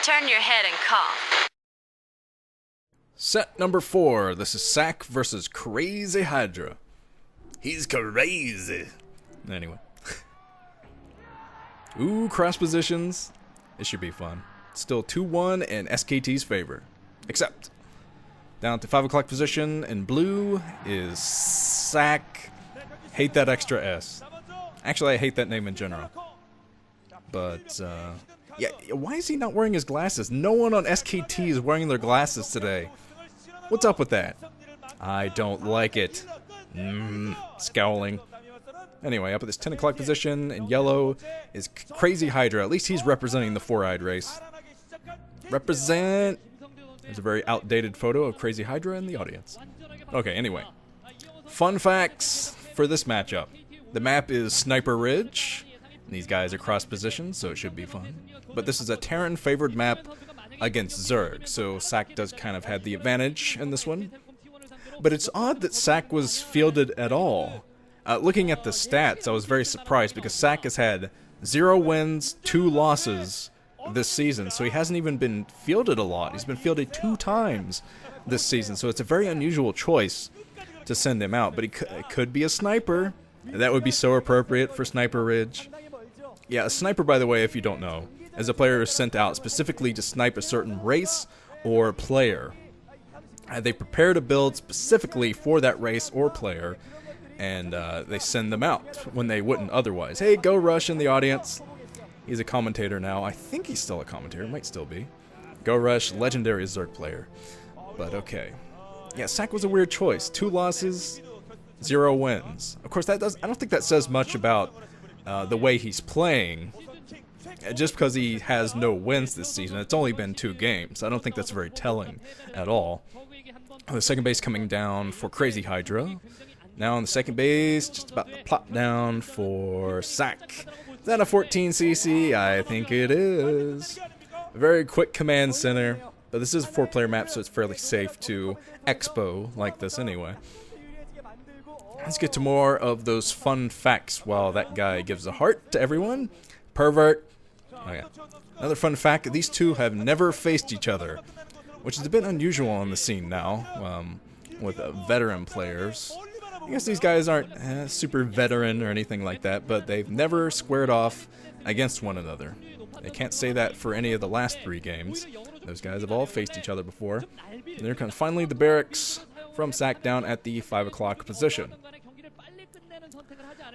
Turn your head and cough. Set number 4. This is Ssak versus Crazy-Hydra. He's crazy. Anyway. Ooh, cross positions. It should be fun. Still 2-1 in SKT's favor. Except, down to 5 o'clock position in blue is Ssak. Hate that extra S. Actually, I hate that name in general. But, yeah, why is he not wearing his glasses? No one on SKT is wearing their glasses today. What's up with that? I don't like it. Scowling. Anyway, up at this 10 o'clock position in yellow is Crazy-Hydra. At least he's representing the 4-eyed race. Represent. There's a very outdated photo of Crazy-Hydra in the audience. Okay, anyway. Fun facts for this matchup. The map is Sniper Ridge. These guys are cross-positioned, so it should be fun. But this is a Terran favored map against Zerg, so Ssak does kind of have the advantage in this one. But it's odd that Ssak was fielded at all. Looking at the stats, I was very surprised because Ssak has had 0 wins, 2 losses this season, so he hasn't even been fielded a lot. He's been fielded 2 times this season, so it's a very unusual choice to send him out. But it could be a sniper. That would be so appropriate for Sniper Ridge. Yeah, a sniper, by the way, if you don't know, is a player who is sent out specifically to snipe a certain race or player. They prepared a build specifically for that race or player, and they send them out when they wouldn't otherwise. Hey, Go Rush in the audience. He's a commentator now. I think he's still a commentator. Might still be. Go Rush, legendary Zerg player. But okay. Yeah, Ssak was a weird choice. 2 losses, 0 wins. Of course, I don't think that says much about the way he's playing. Just because he has no wins this season. It's only been 2 games. I don't think that's very telling at all. The second base coming down for Crazy-Hydra. Now on the second base, just about to plop down for Ssak. Is that a 14cc? I think it is. A very quick command center. But this is a 4-player map, so it's fairly safe to expo like this anyway. Let's get to more of those fun facts while that guy gives a heart to everyone. Pervert. Oh yeah. Another fun fact, these two have never faced each other, which is a bit unusual on the scene now, with veteran players. I guess these guys aren't super veteran or anything like that, but they've never squared off against one another. They can't say that for any of the last 3 games. Those guys have all faced each other before. And there comes finally the barracks from Ssak down at the 5 o'clock position.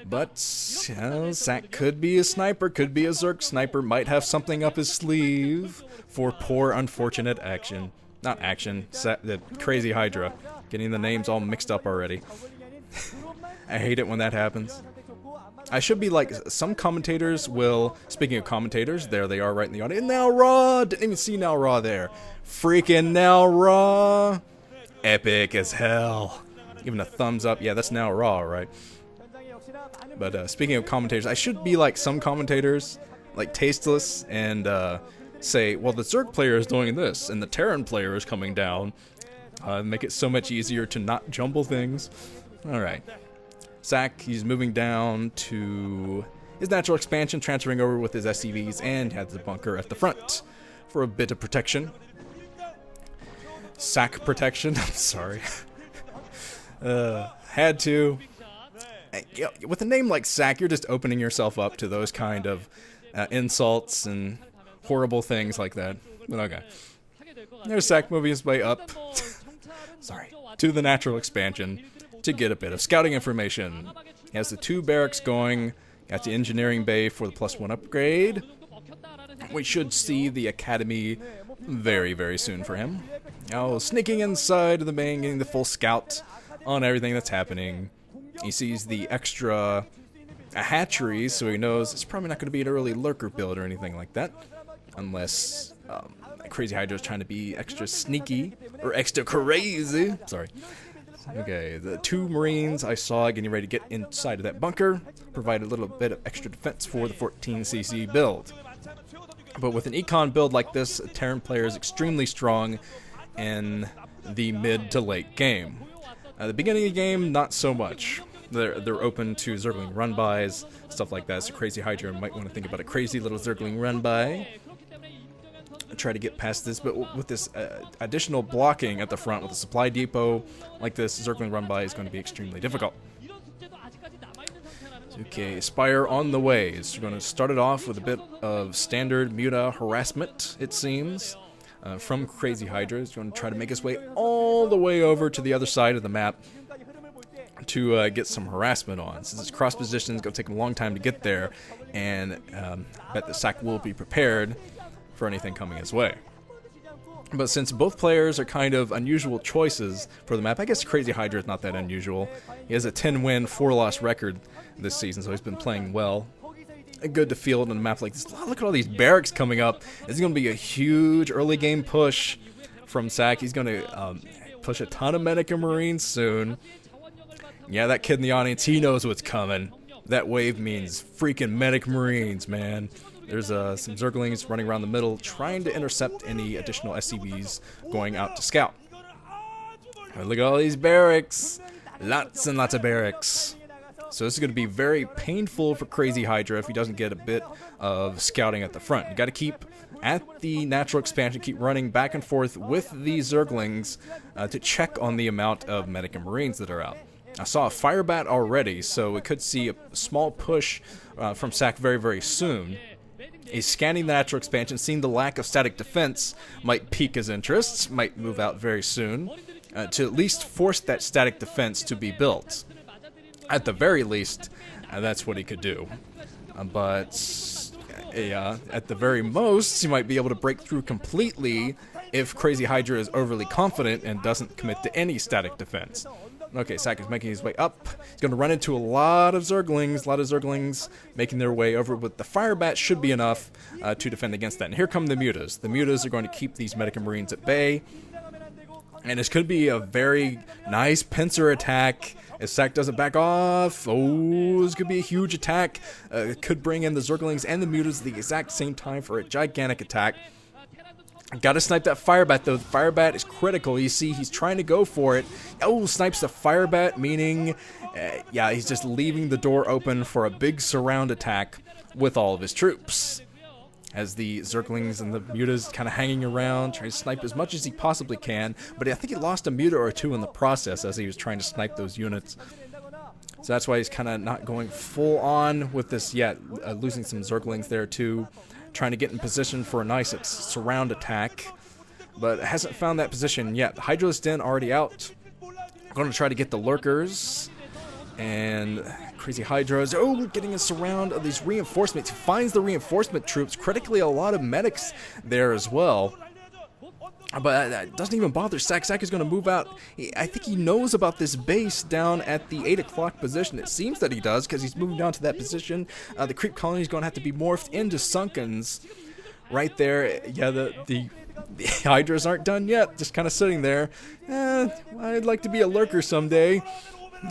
But, Ssak could be a sniper, could be a Zerg sniper, might have something up his sleeve for poor, unfortunate action. Not action, the Crazy-Hydra. Getting the names all mixed up already. I hate it when that happens. I should be like, some commentators will, speaking of commentators, there they are right in the audience. Now Raw! Didn't even see Now Raw there. Freaking Now Raw! Epic as hell. Giving a thumbs up. Yeah, that's Now Raw, right? But speaking of commentators, I should be like some commentators, like tasteless, and say, well, the Zerg player is doing this, and the Terran player is coming down. Make it so much easier to not jumble things. Alright. Ssak, he's moving down to his natural expansion, transferring over with his SCVs, and has the bunker at the front for a bit of protection. Ssak protection, I'm sorry. Had to. With a name like Ssak, you're just opening yourself up to those kind of insults and horrible things like that. But okay. There's Ssak moving his way up sorry, to the natural expansion to get a bit of scouting information. He has the 2 barracks going, got the engineering bay for the +1 upgrade. We should see the academy very, very soon for him. Now, sneaking inside of the main, getting the full scout on everything that's happening. He sees the extra hatcheries, so he knows it's probably not going to be an early lurker build or anything like that. Unless Crazy-Hydra is trying to be extra sneaky or extra crazy. Sorry. Okay, the 2 Marines I saw getting ready to get inside of that bunker provide a little bit of extra defense for the 14cc build. But with an econ build like this, a Terran player is extremely strong in the mid to late game. At the beginning of the game, not so much. They're open to Zergling run-bys, stuff like that, so Crazy-Hydra might want to think about a crazy little Zergling run-by. try to get past this, but with this additional blocking at the front with a supply depot like this, Zergling run by is going to be extremely difficult. Okay, Spire on the way. So we're going to start it off with a bit of standard Muta harassment, it seems, from Crazy-Hydra. He's going to try to make his way all the way over to the other side of the map to get some harassment on. Since it's cross position, it's going to take him a long time to get there, and I bet that Ssak will be prepared for anything coming his way. But since both players are kind of unusual choices for the map, I guess Crazy-Hydra is not that unusual. He has a 10-win, 4-loss record this season, so he's been playing well. Good to field on a map like this. Look at all these barracks coming up. It's going to be a huge early game push from Ssak. He's going to push a ton of Medic and Marines soon. Yeah, that kid in the audience, he knows what's coming. That wave means freaking Medic Marines, man. There's some Zerglings running around the middle trying to intercept any additional SCVs going out to scout. Look at all these barracks. Lots and lots of barracks. So this is going to be very painful for Crazy-Hydra if he doesn't get a bit of scouting at the front. You got to keep at the natural expansion, keep running back and forth with the Zerglings to check on the amount of Medic and Marines that are out. I saw a Firebat already, so we could see a small push from Ssak very, very soon. He's scanning the natural expansion, seeing the lack of static defense might pique his interests, might move out very soon, to at least force that static defense to be built. At the very least, that's what he could do. But at the very most, he might be able to break through completely if Crazy-Hydra is overly confident and doesn't commit to any static defense. Okay, Ssak is making his way up. He's going to run into a lot of Zerglings making their way over, but the Firebat should be enough to defend against that. And here come the Mutas. The Mutas are going to keep these Medic and Marines at bay. And this could be a very nice pincer attack if Ssak doesn't back off. Oh, this could be a huge attack. It could bring in the Zerglings and the Mutas at the exact same time for a gigantic attack. Gotta snipe that Firebat, though. The Firebat is critical. You see, he's trying to go for it. Oh, snipes the Firebat, meaning, yeah, he's just leaving the door open for a big surround attack with all of his troops. As the Zerglings and the Mutas kind of hanging around, trying to snipe as much as he possibly can. But I think he lost a Muta or two in the process as he was trying to snipe those units. So that's why he's kind of not going full on with this yet. Losing some Zerglings there, too. Trying to get in position for a nice surround attack, but hasn't found that position yet. The Hydralisk Den already out. Going to try to get the lurkers, and Crazy-Hydra is getting a surround of these reinforcements. He finds the reinforcement troops, critically a lot of medics there as well. But that doesn't even bother Ssak. Ssak is going to move out. I think he knows about this base down at the 8 o'clock position. It seems that he does because he's moving down to that position. The creep colony is going to have to be morphed into Sunkens right there. Yeah, the Hydras aren't done yet. Just kind of sitting there. I'd like to be a lurker someday.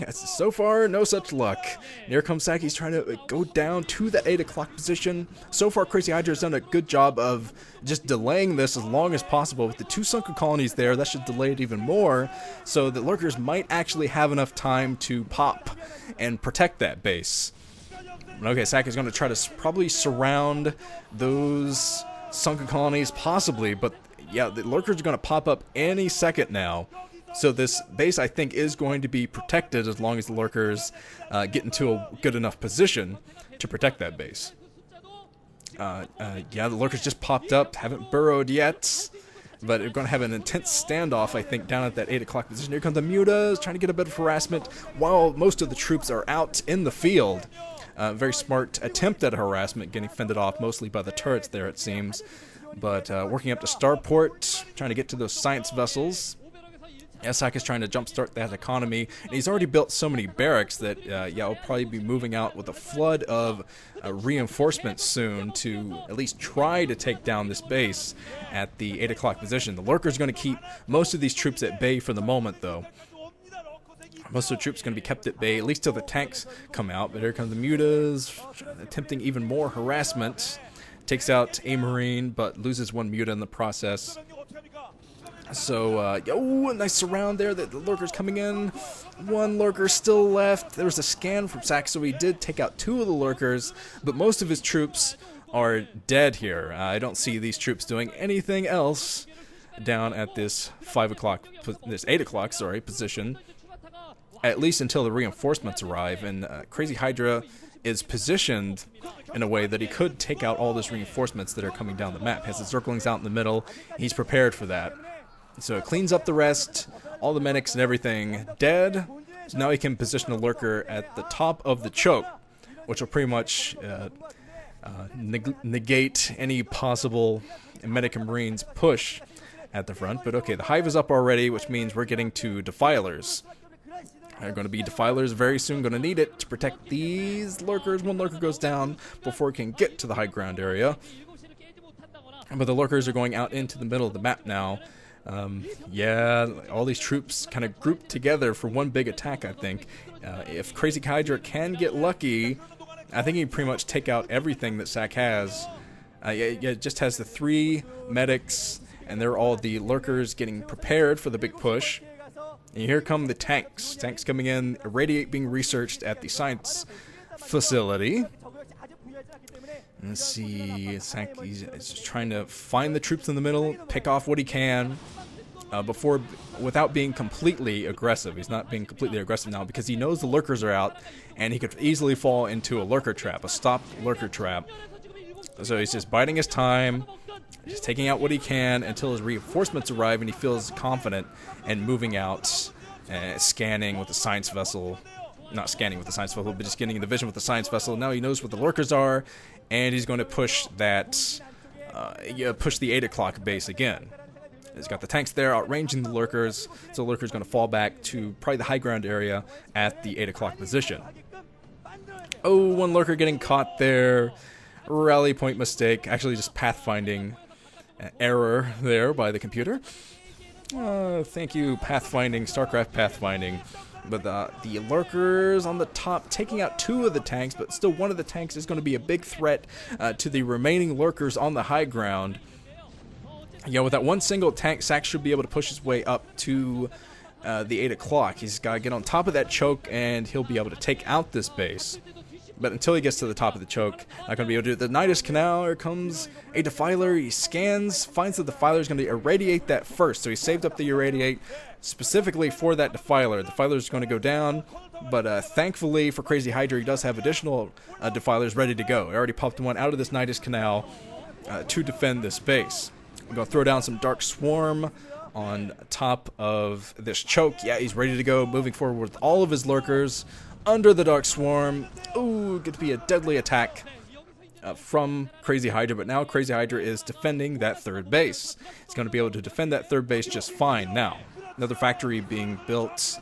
Yes, so far, no such luck. And here comes Ssak. He's trying to go down to the 8 o'clock position. So far, Crazy-Hydra has done a good job of just delaying this as long as possible. With the 2 sunken colonies there, that should delay it even more, so that lurkers might actually have enough time to pop and protect that base. Okay, Ssak is going to try to probably surround those sunken colonies, possibly, but yeah, the lurkers are going to pop up any second now. So this base, I think, is going to be protected as long as the lurkers get into a good enough position to protect that base. Yeah, the lurkers just popped up, haven't burrowed yet, but they're going to have an intense standoff, I think, down at that 8 o'clock position. Here come the Mutas, trying to get a bit of harassment while most of the troops are out in the field. Very smart attempt at harassment, getting fended off mostly by the turrets there, it seems. But working up to Starport, trying to get to those science vessels. Ssak is trying to jumpstart that economy, and he's already built so many barracks that, yeah, he'll probably be moving out with a flood of reinforcements soon to at least try to take down this base at the 8 o'clock position. The lurker's going to keep most of these troops at bay for the moment, though. Most of the troops are going to be kept at bay, at least till the tanks come out, but here come the Mutas, attempting even more harassment. Takes out a Marine, but loses 1 Muta in the process. So, a nice surround there. The lurker's coming in. 1 lurker still left. There was a scan from Ssak, so he did take out 2 of the lurkers, but most of his troops are dead here. I don't see these troops doing anything else down at this 8 o'clock, position, at least until the reinforcements arrive. And Crazy-Hydra is positioned in a way that he could take out all those reinforcements that are coming down the map. Has the circlings out in the middle. He's prepared for that. So it cleans up the rest, all the medics and everything dead. So now he can position a lurker at the top of the choke, which will pretty much negate any possible medic and marines push at the front. But okay, the hive is up already, which means we're getting to defilers. There are going to be defilers very soon. Going to need it to protect these lurkers. One lurker goes down before it can get to the high ground area. But the lurkers are going out into the middle of the map now. Yeah, all these troops kind of grouped together for one big attack, I think. If Crazy-Hydra can get lucky, I think he'd pretty much take out everything that Ssak has. It just has the 3 medics, and they're all the lurkers getting prepared for the big push. And here come the tanks. Tanks coming in, irradiate being researched at the science facility. Let's see, Ssak is just trying to find the troops in the middle, pick off what he can, without being completely aggressive. He's not being completely aggressive now because he knows the lurkers are out, and he could easily fall into a lurker trap, a stopped lurker trap. So he's just biding his time, just taking out what he can until his reinforcements arrive and he feels confident and moving out, scanning with the science vessel. Not scanning with the science vessel, but just getting the vision with the science vessel. Now he knows what the lurkers are, and he's going to push that, push the 8 o'clock base again. He's got the tanks there outranging the lurkers, so the lurker's going to fall back to probably the high ground area at the 8 o'clock position. Oh, one lurker getting caught there. Rally point mistake. Actually, just pathfinding error there by the computer. Thank you, pathfinding, StarCraft pathfinding. But the lurkers on the top taking out 2 of the tanks, but still one of the tanks is going to be a big threat to the remaining lurkers on the high ground. Yeah, with that one single tank, Ssak should be able to push his way up to the 8 o'clock. He's got to get on top of that choke, and he'll be able to take out this base. But until he gets to the top of the choke, not going to be able to do it. The Nidus Canal, here comes a defiler. He scans, finds that the defiler is going to irradiate that first. So he saved up the irradiate specifically for that defiler. The defiler is going to go down, but thankfully for Crazy-Hydra, he does have additional defilers ready to go. He already popped one out of this Nidus Canal to defend this base. We're going to throw down some Dark Swarm on top of this choke. Yeah, he's ready to go, moving forward with all of his lurkers under the Dark Swarm. Ooh, going to be a deadly attack from Crazy-Hydra, but now Crazy-Hydra is defending that 3rd base. He's going to be able to defend that 3rd base just fine now. Another factory being built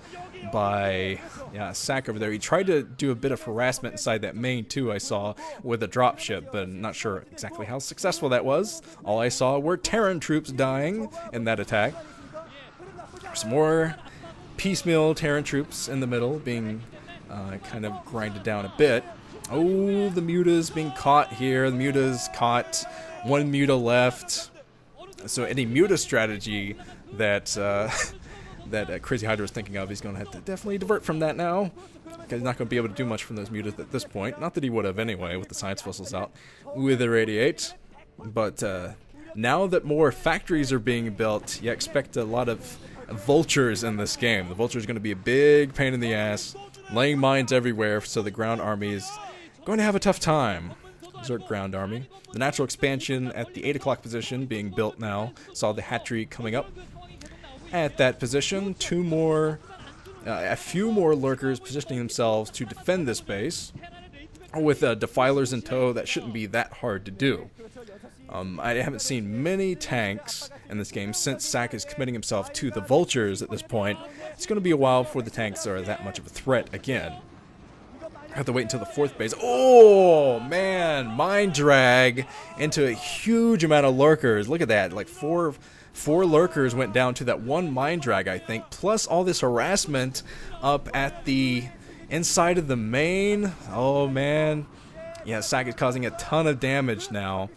by Ssak over there. He tried to do a bit of harassment inside that main too, I saw, with a dropship, but I'm not sure exactly how successful that was. All I saw were Terran troops dying in that attack. Some more piecemeal Terran troops in the middle being kind of grinded down a bit. Oh, the Muta's being caught here. The Muta's caught. 1 Muta left. So any Muta strategy that that Crazy-Hydra is thinking of, he's going to have to definitely divert from that now, because he's not going to be able to do much from those Mutas at this point. Not that he would have anyway, with the science vessels out with irradiate. But now that more factories are being built, you expect a lot of vultures in this game. The vulture is going to be a big pain in the ass, laying mines everywhere, so the ground army is going to have a tough time. Zerg ground army. The natural expansion at the 8 o'clock position being built now. Saw the hatchery coming up at that position. A few more lurkers positioning themselves to defend this base. With defilers in tow, that shouldn't be that hard to do. I haven't seen many tanks in this game since Ssak is committing himself to the vultures at this point. It's going to be a while before the tanks are that much of a threat again. I have to wait until the 4th base. Oh, man. Mine drag into a huge amount of lurkers. Look at that. Like four lurkers went down to that 1 mine drag, I think. Plus all this harassment up at the inside of the main. Oh, man. Yeah, Ssak is causing a ton of damage now.